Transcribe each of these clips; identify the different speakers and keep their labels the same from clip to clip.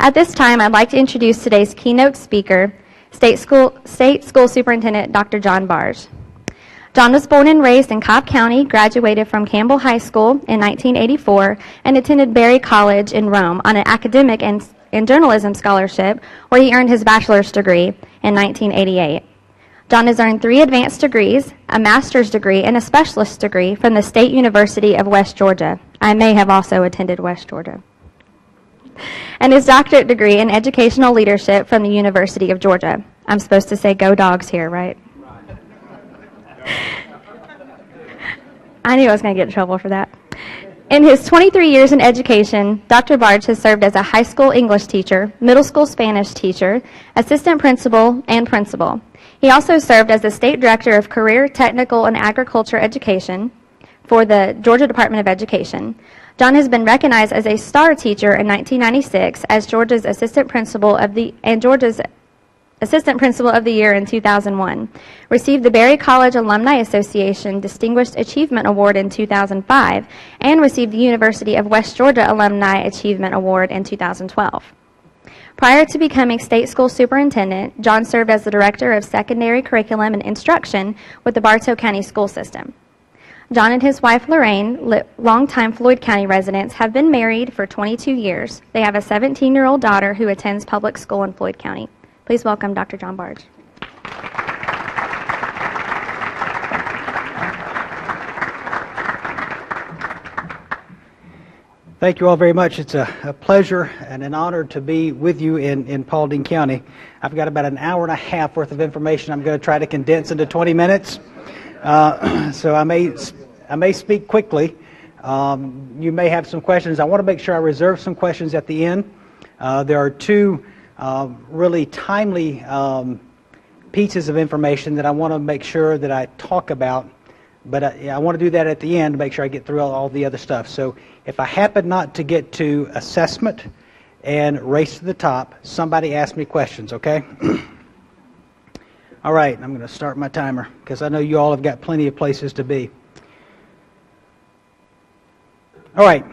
Speaker 1: At this time, I'd like to introduce today's keynote speaker, State School Superintendent Dr. John Barge. John was born and raised in Cobb County, graduated from Campbell High School in 1984, and attended Berry College in Rome on an academic and journalism scholarship, where he earned his bachelor's degree in 1988. John has earned 3 advanced degrees, a master's degree, and a specialist degree from the State University of West Georgia. I may have also attended West Georgia. And his doctorate degree in educational leadership from the University of Georgia. I'm supposed to say go dogs here, right? I knew I was going to get in trouble for that. In his 23 years in education, Dr. Barge has served as a high school English teacher, middle school Spanish teacher, assistant principal, and principal. He also served as the State Director of Career, Technical, and Agriculture Education for the Georgia Department of Education. John has been recognized as a star teacher in 1996 as Georgia's Assistant Principal of the Year in 2001, received the Berry College Alumni Association Distinguished Achievement Award in 2005, and received the University of West Georgia Alumni Achievement Award in 2012. Prior to becoming State School Superintendent, John served as the Director of Secondary Curriculum and Instruction with the Bartow County School System. John and his wife, Lorraine, longtime Floyd County residents, have been married for 22 years. They have a 17-year-old daughter who attends public school in Floyd County. Please welcome Dr. John Barge.
Speaker 2: Thank you all very much. It's a pleasure and an honor to be with you in Paulding County. I've got about an hour and a half worth of information I'm going to try to condense into 20 minutes. So I may speak quickly. You may have some questions. I want to make sure I reserve some questions at the end. There are 2 really timely pieces of information that I want to make sure that I talk about, but I want to do that at the end to make sure I get through all the other stuff. So if I happen not to get to assessment and race to the top, somebody ask me questions, okay? All right, I'm going to start my timer because I know you all have got plenty of places to be. All right,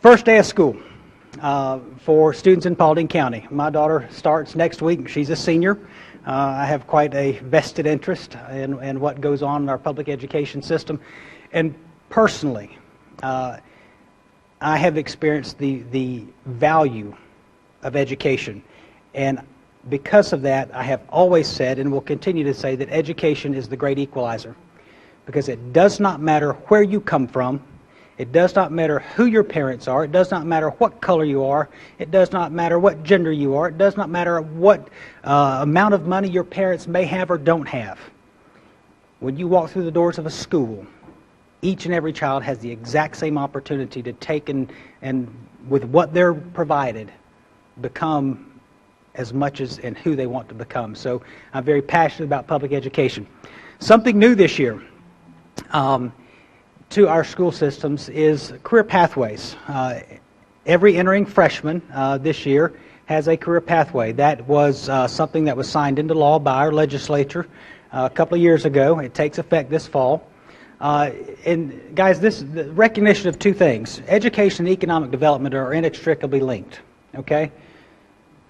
Speaker 2: first day of school for students in Paulding County. My daughter starts next week. She's a senior. I have quite a vested interest in what goes on in our public education system. And personally, I have experienced the value of education. And because of that, I have always said and will continue to say that education is the great equalizer. Because it does not matter where you come from. It does not matter who your parents are. It does not matter what color you are. It does not matter what gender you are. It does not matter what amount of money your parents may have or don't have. When you walk through the doors of a school, each and every child has the exact same opportunity to take and with what they're provided, become as much as and who they want to become. So I'm very passionate about public education. Something new this year to our school systems is career pathways. Every entering freshman this year has a career pathway. That was something that was signed into law by our legislature a couple of years ago. It takes effect this fall. And guys, the recognition of 2 things. Education and economic development are inextricably linked. Okay?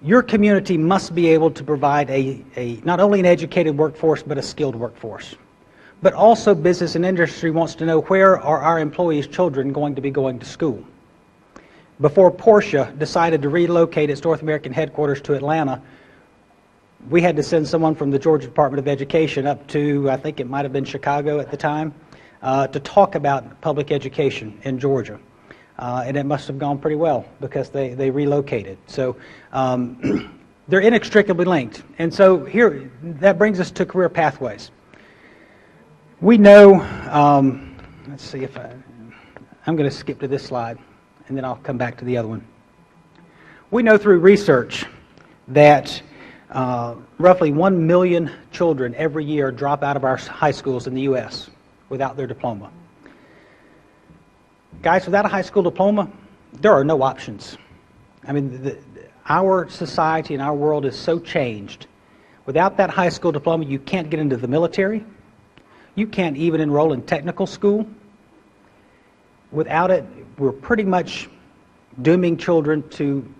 Speaker 2: Your community must be able to provide not only an educated workforce, but a skilled workforce. But also business and industry wants to know, where are our employees' children going to be going to school? Before Porsche decided to relocate its North American headquarters to Atlanta, we had to send someone from the Georgia Department of Education up to, I think it might have been Chicago at the time, to talk about public education in Georgia. And it must have gone pretty well because they relocated. So they're inextricably linked. And so here, that brings us to career pathways. We know, let's see if I'm going to skip to this slide and then I'll come back to the other one. We know through research that roughly 1 million children every year drop out of our high schools in the U.S. without their diploma. Guys, without a high school diploma, there are no options. I mean, our society and our world is so changed. Without that high school diploma, you can't get into the military. You can't even enroll in technical school. Without it, we're pretty much dooming children to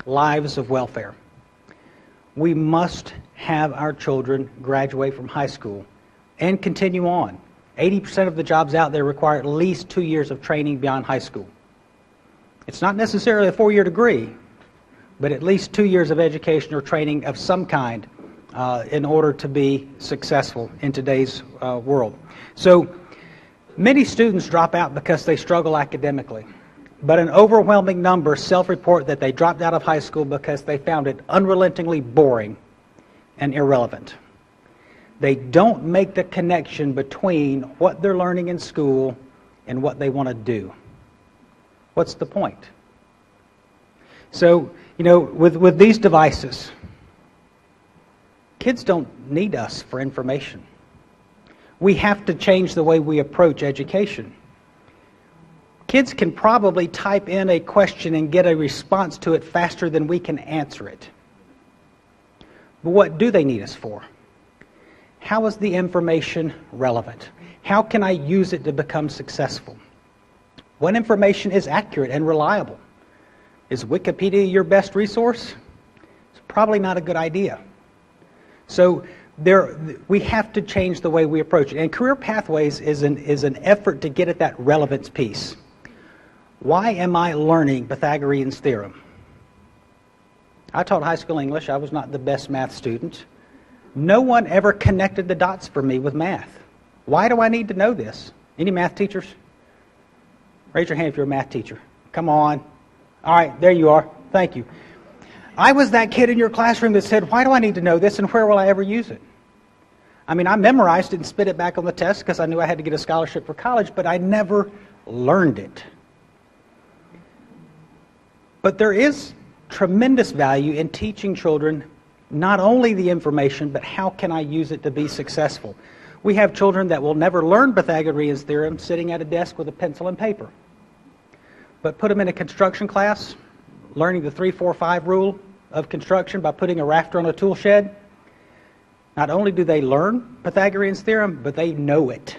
Speaker 2: lives of welfare. We must have our children graduate from high school and continue on. 80% of the jobs out there require at least 2 years of training beyond high school. It's not necessarily a 4-year degree, but at least 2 years of education or training of some kind in order to be successful in today's world. So many students drop out because they struggle academically, but an overwhelming number self-report that they dropped out of high school because they found it unrelentingly boring and irrelevant. They don't make the connection between what they're learning in school and what they want to do. What's the point? So, with these devices, kids don't need us for information. We have to change the way we approach education. Kids can probably type in a question and get a response to it faster than we can answer it. But what do they need us for? How is the information relevant? How can I use it to become successful? What information is accurate and reliable? Is Wikipedia your best resource? It's probably not a good idea. So we have to change the way we approach it. And career pathways is an effort to get at that relevance piece. Why am I learning Pythagorean's theorem? I taught high school English. I was not the best math student. No one ever connected the dots for me with math. Why do I need to know this? Any math teachers? Raise your hand if you're a math teacher. Come on. All right, there you are. Thank you. I was that kid in your classroom that said, why do I need to know this and where will I ever use it? I mean, I memorized it and spit it back on the test because I knew I had to get a scholarship for college, but I never learned it. But there is tremendous value in teaching children not only the information, but how can I use it to be successful? We have children that will never learn Pythagorean's theorem sitting at a desk with a pencil and paper. But put them in a construction class, learning the 3-4-5 rule of construction by putting a rafter on a tool shed. Not only do they learn Pythagorean's theorem, but they know it.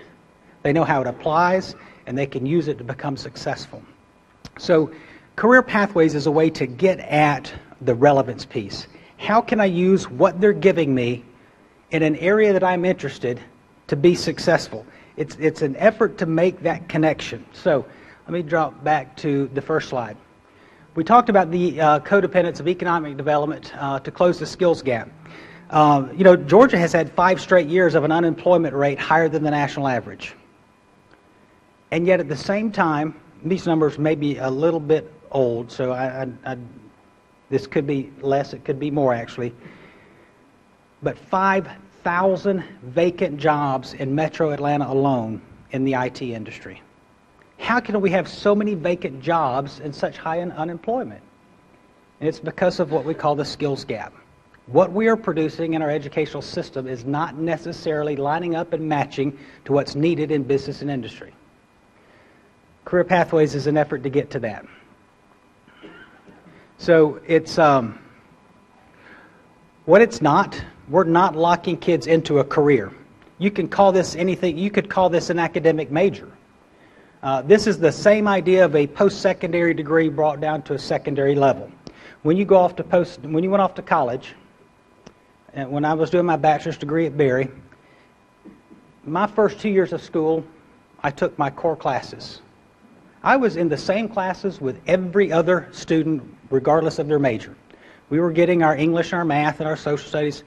Speaker 2: They know how it applies, and they can use it to become successful. So career pathways is a way to get at the relevance piece. How can I use what they're giving me in an area that I'm interested to be successful? It's an effort to make that connection. So let me drop back to the first slide. We talked about the codependence of economic development to close the skills gap. Georgia has had 5 straight years of an unemployment rate higher than the national average. And yet at the same time, these numbers may be a little bit old, so this could be less, it could be more actually. But 5,000 vacant jobs in Metro Atlanta alone in the IT industry. How can we have so many vacant jobs and such high unemployment? And it's because of what we call the skills gap. What we are producing in our educational system is not necessarily lining up and matching to what's needed in business and industry. Career Pathways is an effort to get to that. So it's what it's not. We're not locking kids into a career. You can call this anything. You could call this an academic major. This is the same idea of a post-secondary degree brought down to a secondary level. When you go off to when you went off to college, and when I was doing my bachelor's degree at Berry, my first 2 years of school, I took my core classes. I was in the same classes with every other student, regardless of their major. We were getting our English and our math and our social studies.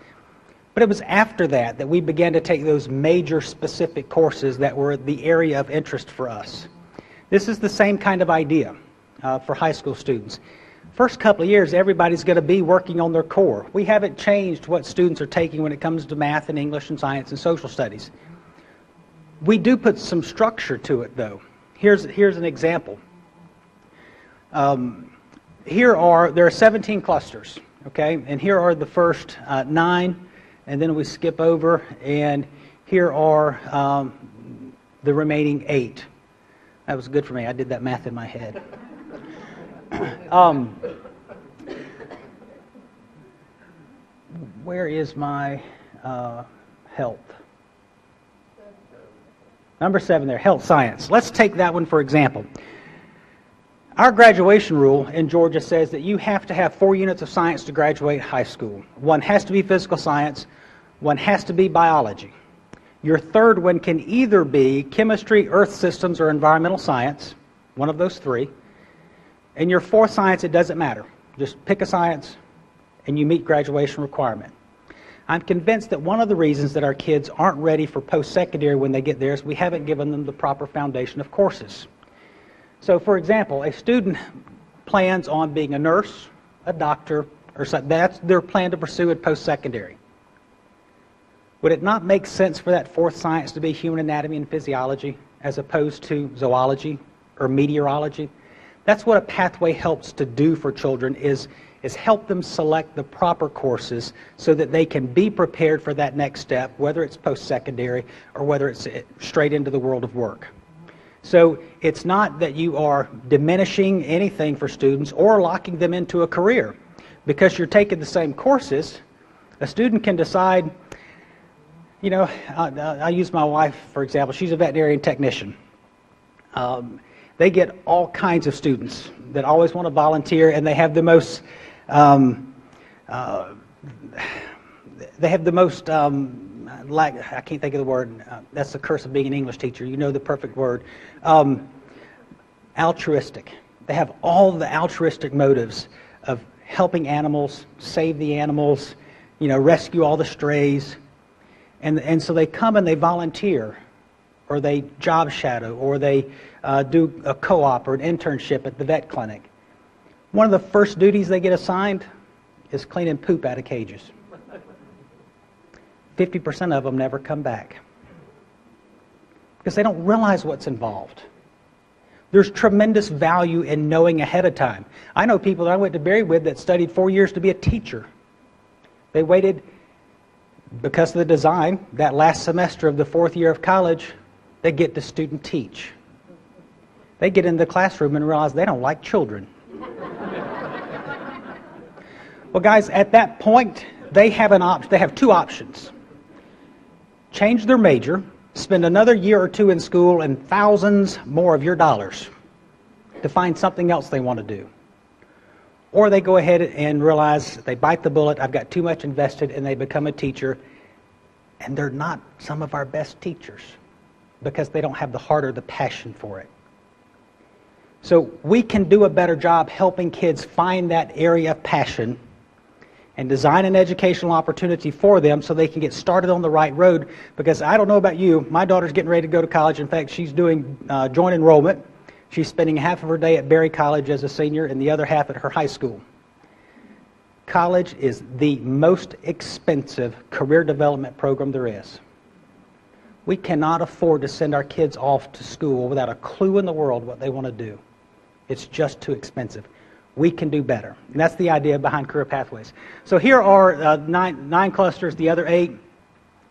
Speaker 2: But it was after that we began to take those major specific courses that were the area of interest for us. This is the same kind of idea for high school students. First couple of years, everybody's going to be working on their core. We haven't changed what students are taking when it comes to math and English and science and social studies. We do put some structure to it, though. Here's an example. There are 17 clusters, okay? And here are the first 9. And then we skip over, and here are the remaining 8. That was good for me. I did that math in my head. Where is my health? Number 7 there, health science. Let's take that one for example. Our graduation rule in Georgia says that you have to have 4 units of science to graduate high school. One has to be physical science, one has to be biology. Your third one can either be chemistry, earth systems, or environmental science, one of those 3. And your fourth science, it doesn't matter. Just pick a science and you meet graduation requirement. I'm convinced that one of the reasons that our kids aren't ready for post-secondary when they get there is we haven't given them the proper foundation of courses. So, for example, a student plans on being a nurse, a doctor, or something. That's their plan to pursue at post-secondary. Would it not make sense for that fourth science to be human anatomy and physiology as opposed to zoology or meteorology? That's what a pathway helps to do for children, is help them select the proper courses so that they can be prepared for that next step, whether it's post-secondary or whether it's straight into the world of work. So it's not that you are diminishing anything for students or locking them into a career. Because you're taking the same courses, a student can decide, you know, I use my wife, for example. She's a veterinarian technician. They get all kinds of students that always want to volunteer, and they have the most, I can't think of the word. That's the curse of being an English teacher. You know the perfect word. Altruistic. They have all the altruistic motives of helping animals, save the animals, you know, rescue all the strays. And so they come and they volunteer, or they job shadow, or they do a co-op or an internship at the vet clinic. One of the first duties they get assigned is cleaning poop out of cages. 50% of them never come back because they don't realize what's involved. There's tremendous value in knowing ahead of time. I know people that I went to Berry with that studied 4 years to be a teacher. They waited, because of the design, that last semester of the 4th year of college, they get to student teach. They get in the classroom and realize they don't like children. Well, guys, at that point, they have they have 2 options. Change their major, spend another year or 2 in school, and thousands more of your dollars to find something else they want to do. Or they go ahead and realize they bite the bullet, I've got too much invested, and they become a teacher, and they're not some of our best teachers because they don't have the heart or the passion for it. So we can do a better job helping kids find that area of passion and design an educational opportunity for them so they can get started on the right road. Because I don't know about you, my daughter's getting ready to go to college. In fact, she's doing joint enrollment. She's spending half of her day at Berry College as a senior and the other half at her high school. College is the most expensive career development program there is. We cannot afford to send our kids off to school without a clue in the world what they want to do. It's just too expensive. We can do better. And that's the idea behind career pathways. So here are 9 clusters, the other 8.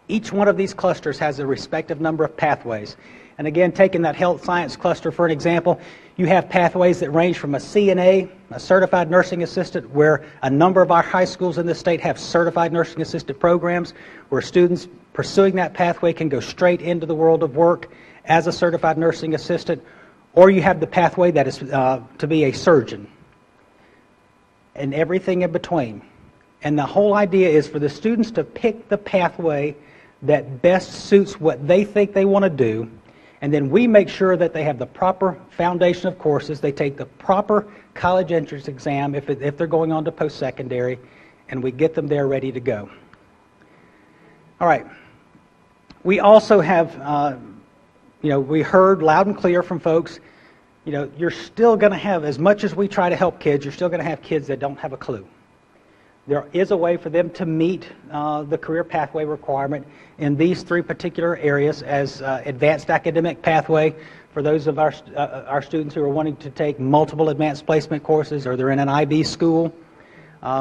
Speaker 2: Each one of these clusters has a respective number of pathways. And again, taking that health science cluster for an example, you have pathways that range from a CNA, a certified nursing assistant, where a number of our high schools in the state have certified nursing assistant programs where students pursuing that pathway can go straight into the world of work as a certified nursing assistant. Or you have the pathway that is to be a surgeon, and everything in between. And the whole idea is for the students to pick the pathway that best suits what they think they want to do, and then we make sure that they have the proper foundation of courses, they take the proper college entrance exam if they're going on to post-secondary, and we get them there ready to go. All right. We also have, we heard loud and clear from folks, you're still going to have, as much as we try to help kids, you're still going to have kids that don't have a clue. There is a way for them to meet the career pathway requirement in these 3 particular areas as advanced academic pathway for those of our students who are wanting to take multiple advanced placement courses, or they're in an IB school,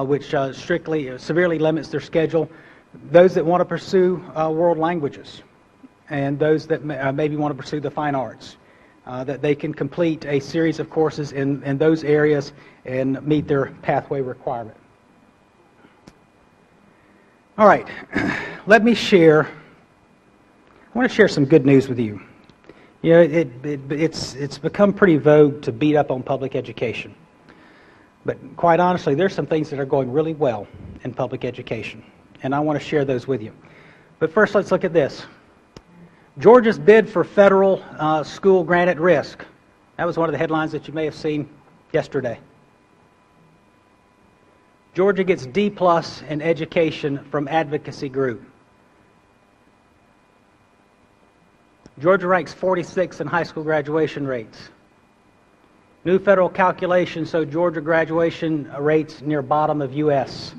Speaker 2: which severely limits their schedule. Those that want to pursue world languages, and those that maybe want to pursue the fine arts. That they can complete a series of courses in those areas and meet their pathway requirement. All right, I want to share some good news with you. You know, it's become pretty vogue to beat up on public education. But quite honestly, there's some things that are going really well in public education, and I want to share those with you. But first, let's look at this. Georgia's bid for federal school grant at risk. That was one of the headlines that you may have seen yesterday. Georgia gets D+ in education from advocacy group. Georgia ranks 46 in high school graduation rates. New federal calculations show Georgia graduation rates near bottom of U.S.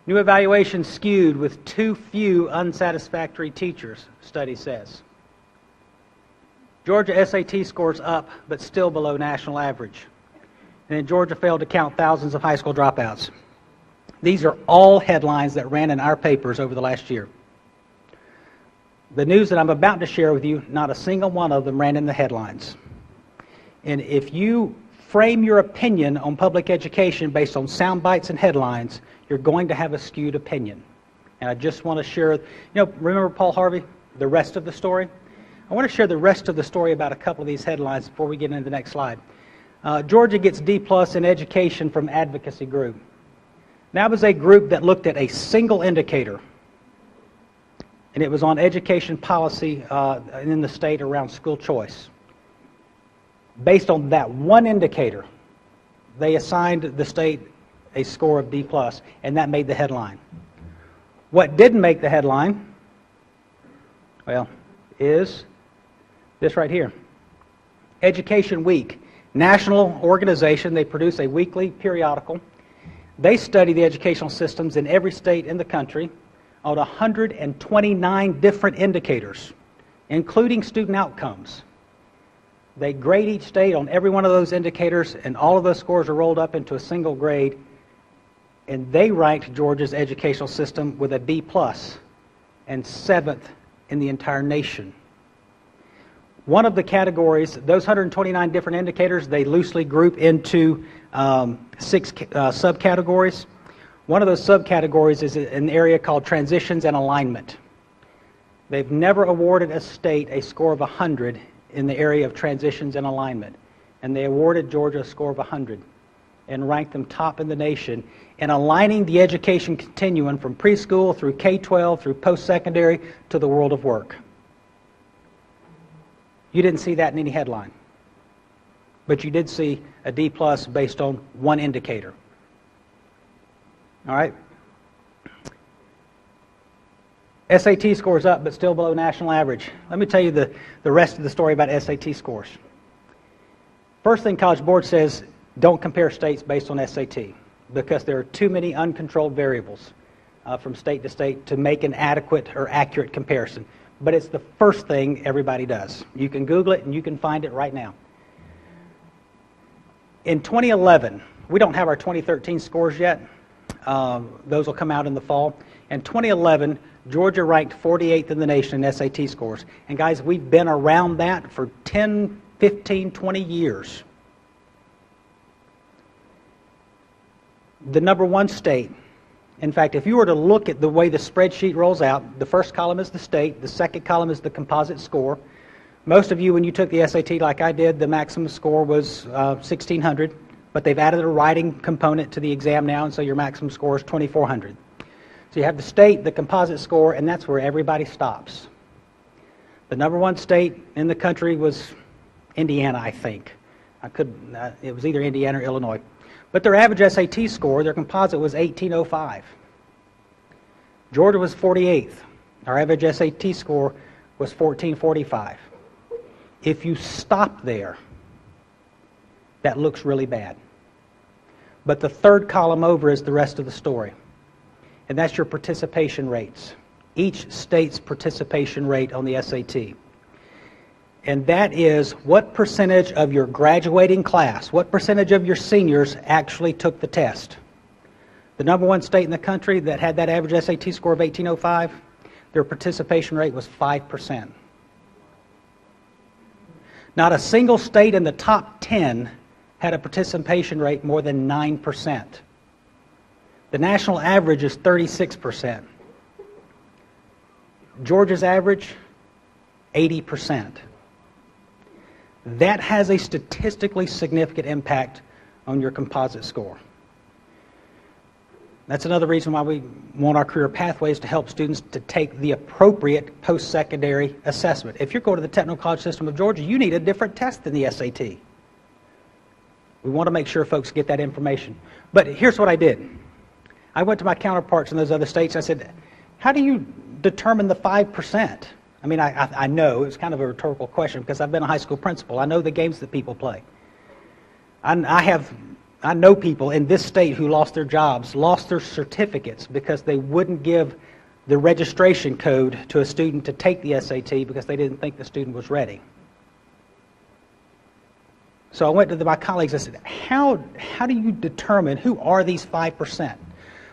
Speaker 2: New evaluation skewed with too few unsatisfactory teachers, study says. Georgia SAT scores up, but still below national average. And then Georgia failed to count thousands of high school dropouts. These are all headlines that ran in our papers over the last year. The news that I'm about to share with you, not a single one of them ran in the headlines. And if you frame your opinion on public education based on sound bites and headlines, you're going to have a skewed opinion. And I just want to share, remember Paul Harvey, the rest of the story? I want to share the rest of the story about a couple of these headlines before we get into the next slide. Georgia gets D+ in education from advocacy group. That was a group that looked at a single indicator, and it was on education policy in the state around school choice. Based on that one indicator, they assigned the state a score of D+, and that made the headline. What didn't make the headline, well, is this right here. Education Week, national organization. They produce a weekly periodical. They study the educational systems in every state in the country on 129 different indicators, including student outcomes. They grade each state on every one of those indicators, and all of those scores are rolled up into a single grade, and they ranked Georgia's educational system with a B+, and 7th in the entire nation. One of the categories, those 129 different indicators, they loosely group into 6 subcategories. One of those subcategories is an area called transitions and alignment. They've never awarded a state a score of 100 in the area of transitions and alignment, and they awarded Georgia a score of 100 and ranked them top in the nation in aligning the education continuum from preschool through K-12 through post-secondary to the world of work. You didn't see that in any headline, but you did see a D+ based on one indicator. All right. SAT scores up, but still below national average. Let me tell you the rest of the story about SAT scores. First thing College Board says, don't compare states based on SAT, because there are too many uncontrolled variables from state to state to make an adequate or accurate comparison. But it's the first thing everybody does. You can Google it and you can find it right now. In 2011, we don't have our 2013 scores yet. Those will come out in the fall. In 2011, Georgia ranked 48th in the nation in SAT scores. And guys, we've been around that for 10, 15, 20 years. The number one state, in fact, if you were to look at the way the spreadsheet rolls out, the first column is the state, the second column is the composite score. Most of you, when you took the SAT like I did, the maximum score was 1,600, but they've added a writing component to the exam now, and so your maximum score is 2,400. So you have the state, the composite score, and that's where everybody stops. The number one state in the country was Indiana, I think. It was either Indiana or Illinois. But their average SAT score, their composite, was 1805. Georgia was 48th. Our average SAT score was 1445. If you stop there, that looks really bad. But the third column over is the rest of the story. And that's your participation rates. Each state's participation rate on the SAT. And that is what percentage of your graduating class, what percentage of your seniors actually took the test. The number one state in the country that had that average SAT score of 1805, their participation rate was 5%. Not a single state in the top 10 had a participation rate more than 9%. The national average is 36%. Georgia's average, 80%. that has a statistically significant impact on your composite score. That's another reason why we want our career pathways to help students to take the appropriate post-secondary assessment. If you're going to the Technical College System of Georgia, you need a different test than the SAT. We want to make sure folks get that information. But here's what I did. I went to my counterparts in those other states. I said, how do you determine the 5%? I mean, I know, it's kind of a rhetorical question because I've been a high school principal. I know the games that people play. I know people in this state who lost their jobs, lost their certificates because they wouldn't give the registration code to a student to take the SAT because they didn't think the student was ready. So I went to my colleagues, I said, how do you determine who are these 5%?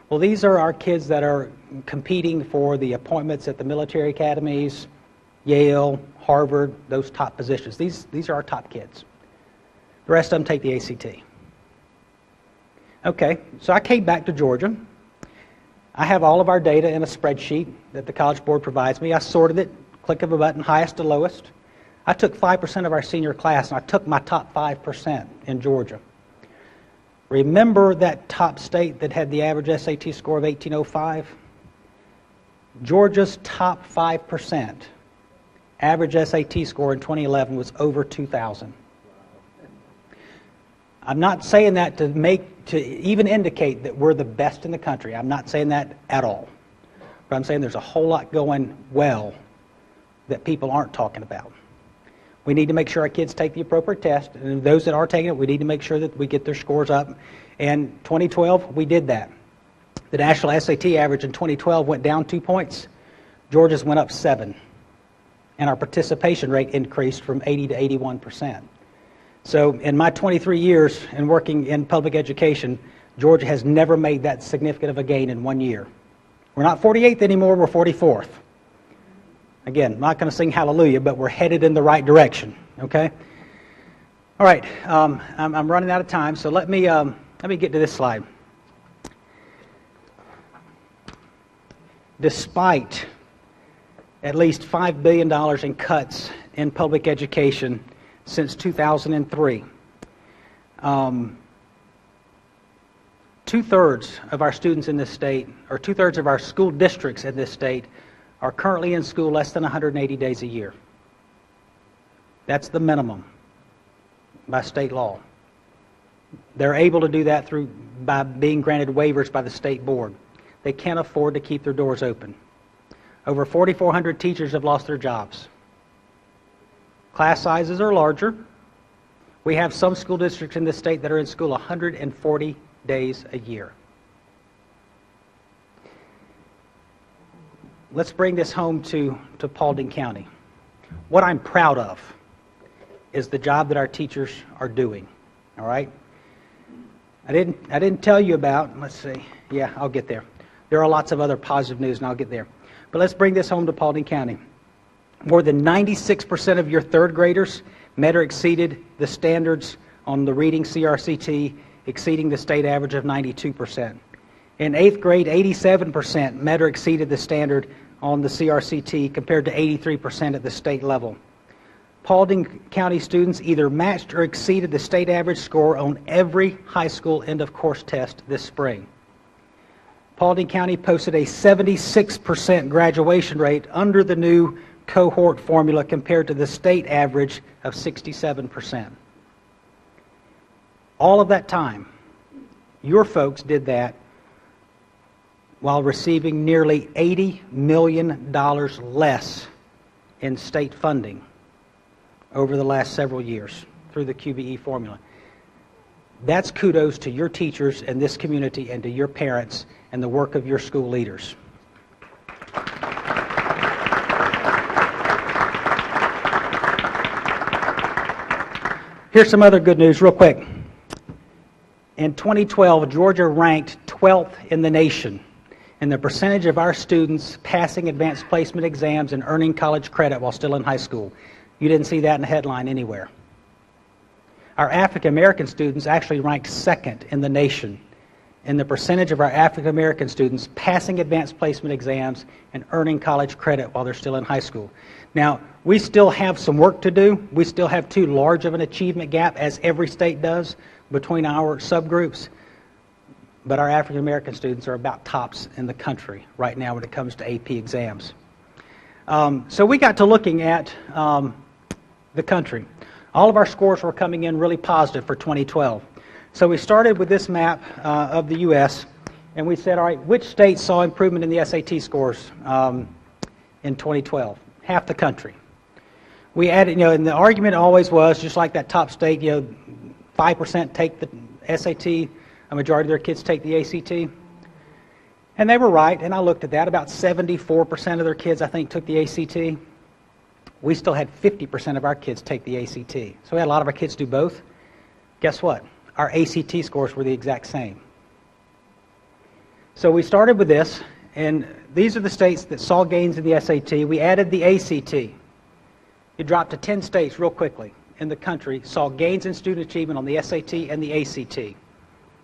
Speaker 2: Well, these are our kids that are competing for the appointments at the military academies, Yale, Harvard, those top positions. These are our top kids. The rest of them take the ACT. Okay, so I came back to Georgia. I have all of our data in a spreadsheet that the College Board provides me. I sorted it, click of a button, highest to lowest. I took 5% of our senior class, and I took my top 5% in Georgia. Remember that top state that had the average SAT score of 1805? Georgia's top 5% average SAT score in 2011 was over 2,000. I'm not saying that to even indicate that we're the best in the country. I'm not saying that at all. But I'm saying there's a whole lot going well that people aren't talking about. We need to make sure our kids take the appropriate test, and those that are taking it, we need to make sure that we get their scores up. And 2012, we did that. The national SAT average in 2012 went down 2 points. Georgia's went up 7. And our participation rate increased from 80 to 81%. So in my 23 years in working in public education, Georgia has never made that significant of a gain in 1 year. We're not 48th anymore, we're 44th. Again, I'm not going to sing hallelujah, but we're headed in the right direction, okay? All right, I'm running out of time, so let me get to this slide. Despite at least $5 billion in cuts in public education since 2003, two-thirds of our students in this state, or two-thirds of our school districts in this state, are currently in school less than 180 days a year. That's the minimum by state law. They're able to do that by being granted waivers by the state board. They can't afford to keep their doors open. Over 4,400 teachers have lost their jobs. Class sizes are larger. We have some school districts in this state that are in school 140 days a year. Let's bring this home to Paulding County. What I'm proud of is the job that our teachers are doing. All right? I didn't tell you about, let's see, yeah, I'll get there. There are lots of other positive news, and I'll get there. But let's bring this home to Paulding County. More than 96% of your third graders met or exceeded the standards on the reading CRCT, exceeding the state average of 92%. In 8th grade, 87% met or exceeded the standard on the CRCT compared to 83% at the state level. Paulding County students either matched or exceeded the state average score on every high school end-of-course test this spring. Paulding County posted a 76% graduation rate under the new cohort formula compared to the state average of 67%. All of that time, your folks did that while receiving nearly $80 million less in state funding over the last several years through the QBE formula. That's kudos to your teachers in this community and to your parents and the work of your school leaders. Here's some other good news real quick. In 2012, Georgia ranked 12th in the nation in the percentage of our students passing advanced placement exams and earning college credit while still in high school. You didn't see that in the headline anywhere. Our African American students actually ranked 2nd in the nation in the percentage of our African American students passing advanced placement exams and earning college credit while they're still in high school. Now, we still have some work to do. We still have too large of an achievement gap, as every state does, between our subgroups. But our African American students are about tops in the country right now when it comes to AP exams. So we got to looking at the country. All of our scores were coming in really positive for 2012. So we started with this map of the U.S., and we said, all right, which states saw improvement in the SAT scores in 2012? Half the country. We added, and the argument always was, just like that top state, 5% take the SAT, a majority of their kids take the ACT. And they were right, and I looked at that. About 74% of their kids, I think, took the ACT. We still had 50% of our kids take the ACT. So we had a lot of our kids do both. Guess what? Our ACT scores were the exact same. So we started with this, and these are the states that saw gains in the SAT. We added the ACT. It dropped to 10 states real quickly in the country, saw gains in student achievement on the SAT and the ACT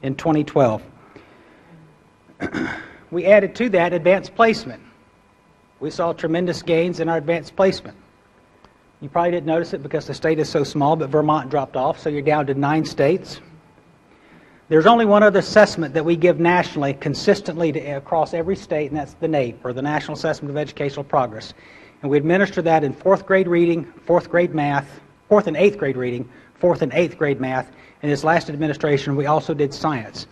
Speaker 2: in 2012. We added to that advanced placement. We saw tremendous gains in our advanced placement. You probably didn't notice it because the state is so small, but Vermont dropped off, so you're down to 9 states. There's only one other assessment that we give nationally consistently across every state, and that's the NAEP, or the National Assessment of Educational Progress. And we administer that in 4th grade reading, 4th grade math, 4th and 8th grade reading, 4th and 8th grade math, and this last administration we also did science.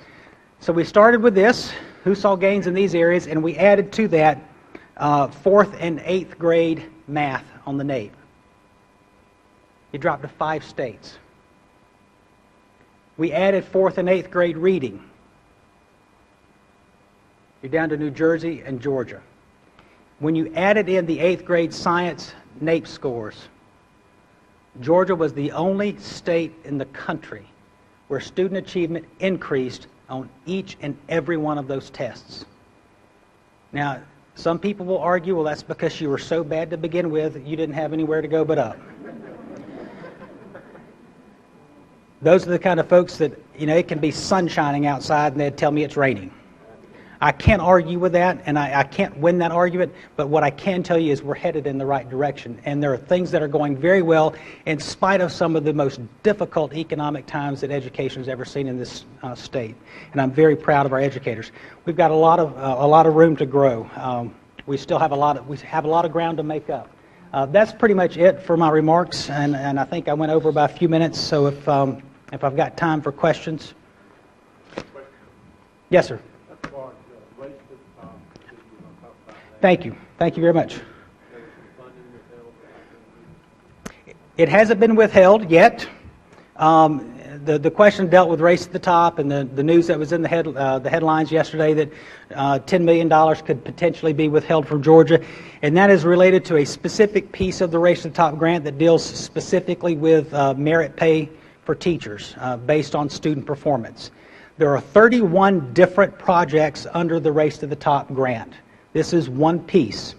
Speaker 2: So we started with this, who saw gains in these areas, and we added to that 4th and 8th grade math on the NAEP. It dropped to 5 states. We added 4th and 8th grade reading. You're down to New Jersey and Georgia. When you added in the 8th grade science NAEP scores, Georgia was the only state in the country where student achievement increased on each and every one of those tests. Now, some people will argue, well, that's because you were so bad to begin with, you didn't have anywhere to go but up. Those are the kind of folks that, it can be sun shining outside and they'd tell me it's raining. I can't argue with that, and I can't win that argument, but what I can tell you is we're headed in the right direction, and there are things that are going very well in spite of some of the most difficult economic times that education has ever seen in this state, and I'm very proud of our educators. We've got a lot of room to grow. We still have a lot of ground to make up. That's pretty much it for my remarks, and I think I went over by a few minutes, so if I've got time for questions. Yes, sir. Thank you. Thank you very much. It hasn't been withheld yet. The question dealt with race at the top, and the news that was in the headlines yesterday that $10 million could potentially be withheld from Georgia, and that is related to a specific piece of the Race at the Top grant that deals specifically with merit pay for teachers based on student performance. There are 31 different projects under the Race to the Top grant. This is one piece.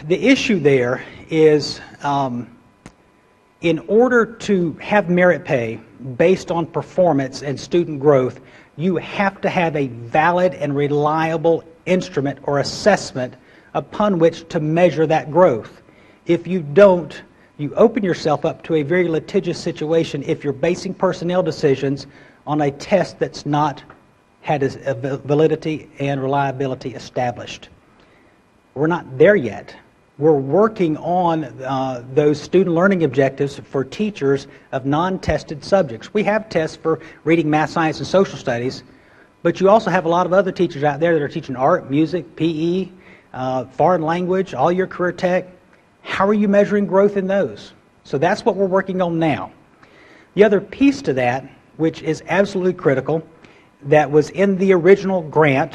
Speaker 2: The issue there is in order to have merit pay based on performance and student growth, you have to have a valid and reliable instrument or assessment upon which to measure that growth. If you don't, you open yourself up to a very litigious situation if you're basing personnel decisions on a test that's not had its validity and reliability established. We're not there yet. We're working on those student learning objectives for teachers of non-tested subjects. We have tests for reading, math, science, and social studies, but you also have a lot of other teachers out there that are teaching art, music, PE, foreign language, all your career tech. How are you measuring growth in those? So that's what we're working on now. The other piece to that, which is absolutely critical, that was in the original grant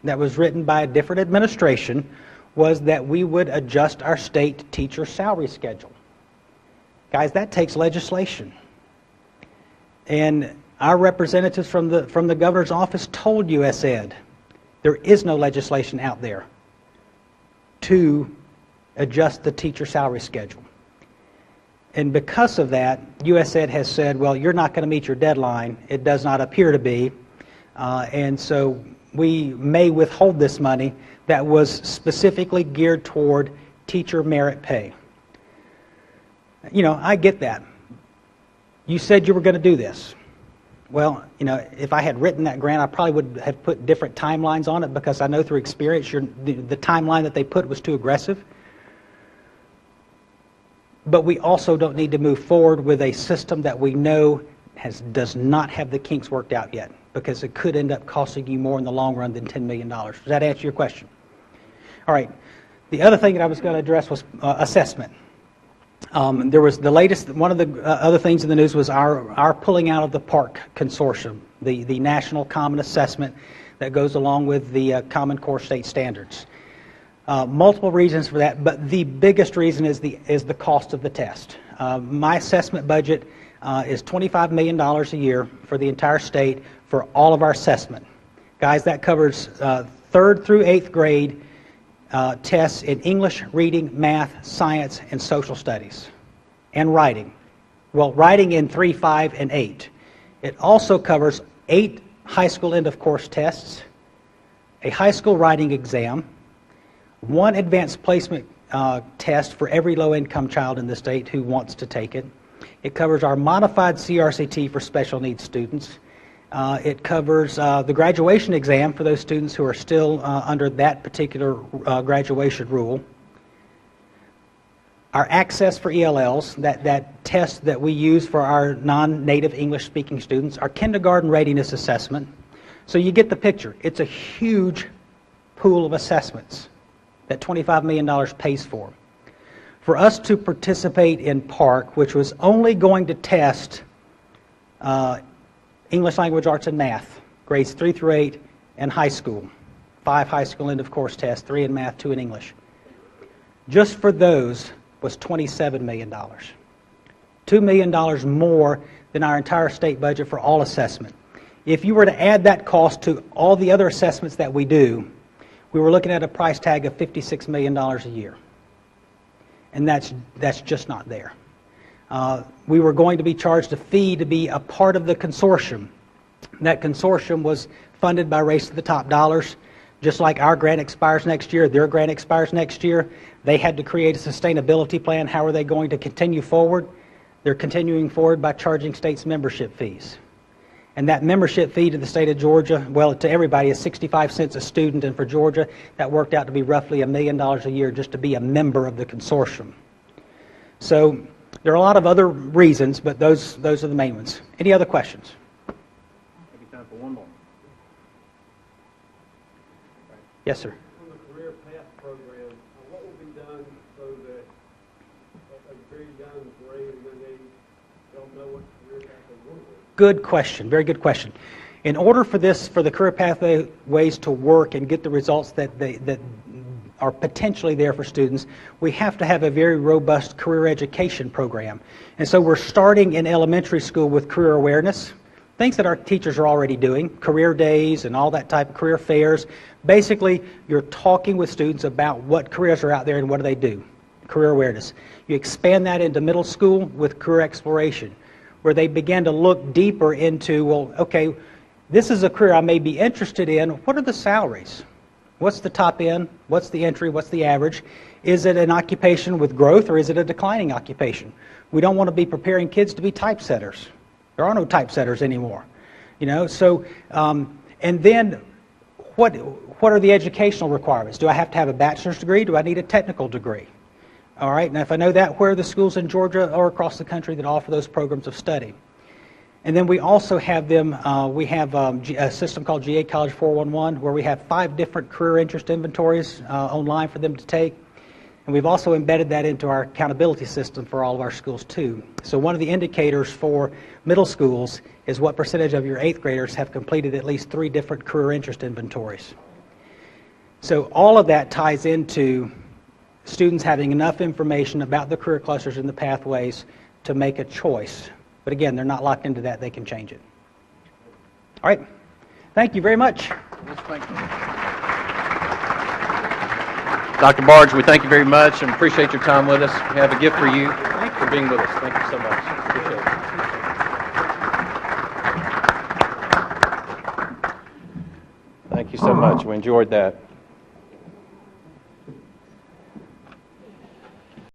Speaker 2: that was written by a different administration, was that we would adjust our state teacher salary schedule. Guys, that takes legislation. And our representatives from the governor's office told USED there is no legislation out there to adjust the teacher salary schedule. And because of that, USED has said, well, you're not going to meet your deadline. It does not appear to be. And so we may withhold this money that was specifically geared toward teacher merit pay. You know, I get that. You said you were going to do this. Well, you know, if I had written that grant, I probably would have put different timelines on it, because I know through experience the timeline that they put was too aggressive. But we also don't need to move forward with a system that we know does not have the kinks worked out yet, because it could end up costing you more in the long run than $10 million. Does that answer your question? All right. The other thing that I was going to address was assessment. There was the latest, one of the other things in the news was our pulling out of the PARC consortium, the National Common Assessment that goes along with the Common Core State Standards. Multiple reasons for that, but the biggest reason is the cost of the test. My assessment budget is $25 million a year for the entire state for all of our assessment. Guys, that covers 3rd through 8th grade tests in English, reading, math, science, and social studies, and writing. Well, writing in 3, 5, and 8. It also covers 8 high school end-of-course tests, a high school writing exam, 1 advanced placement test for every low-income child in the state who wants to take it. It covers our modified CRCT for special needs students. It covers the graduation exam for those students who are still under that particular graduation rule. Our access for ELLs, that test that we use for our non-native English-speaking students. Our kindergarten readiness assessment. So you get the picture. It's a huge pool of assessments that $25 million pays for. For us to participate in PARC, which was only going to test English language, arts, and math, grades 3 through 8, and high school. 5 high school end-of-course tests, 3 in math, 2 in English. Just for those was $27 million. $2 million more than our entire state budget for all assessment. If you were to add that cost to all the other assessments that we do, we were looking at a price tag of $56 million a year. And that's just not there. We were going to be charged a fee to be a part of the consortium. That consortium was funded by Race to the Top dollars. Just like our grant expires next year, their grant expires next year. They had to create a sustainability plan. How are they going to continue forward? They're continuing forward by charging states membership fees. And that membership fee to the state of Georgia, well, to everybody, is 65 cents a student. And for Georgia, that worked out to be roughly $1 million a year just to be a member of the consortium. So there are a lot of other reasons, but those are the main ones. Any other questions?
Speaker 3: Maybe time for one more.
Speaker 2: Yes, sir.
Speaker 4: On the career path program, what will be done so that a very young grade, when they don't know what career path they want to do?
Speaker 2: Good question. Very good question. In order for the career pathways to work and get the results that are potentially there for students, we have to have a very robust career education program. And so we're starting in elementary school with career awareness, things that our teachers are already doing, career days and all that type of career fairs. Basically, you're talking with students about what careers are out there and what do they do, career awareness. You expand that into middle school with career exploration, where they begin to look deeper into, well, okay, this is a career I may be interested in. What are the salaries? What's the top end? What's the entry? What's the average? Is it an occupation with growth, or is it a declining occupation? We don't want to be preparing kids to be typesetters. There are no typesetters anymore. You know, so, and then what are the educational requirements? Do I have to have a bachelor's degree? Do I need a technical degree? All right, now if I know that, where are the schools in Georgia or across the country that offer those programs of study? And then we also have them, we have a system called GA College 411, where we have 5 different career interest inventories online for them to take. And we've also embedded that into our accountability system for all of our schools too. So one of the indicators for middle schools is what percentage of your 8th graders have completed at least 3 different career interest inventories. So all of that ties into students having enough information about the career clusters and the pathways to make a choice. But again, they're not locked into that. They can change it. All right. Thank you very much.
Speaker 3: Yes, thank you. Dr. Barge, we thank you very much and appreciate your time with us. We have a gift for you for being with us. Thank you so much. Appreciate it. Thank you so much. We enjoyed that.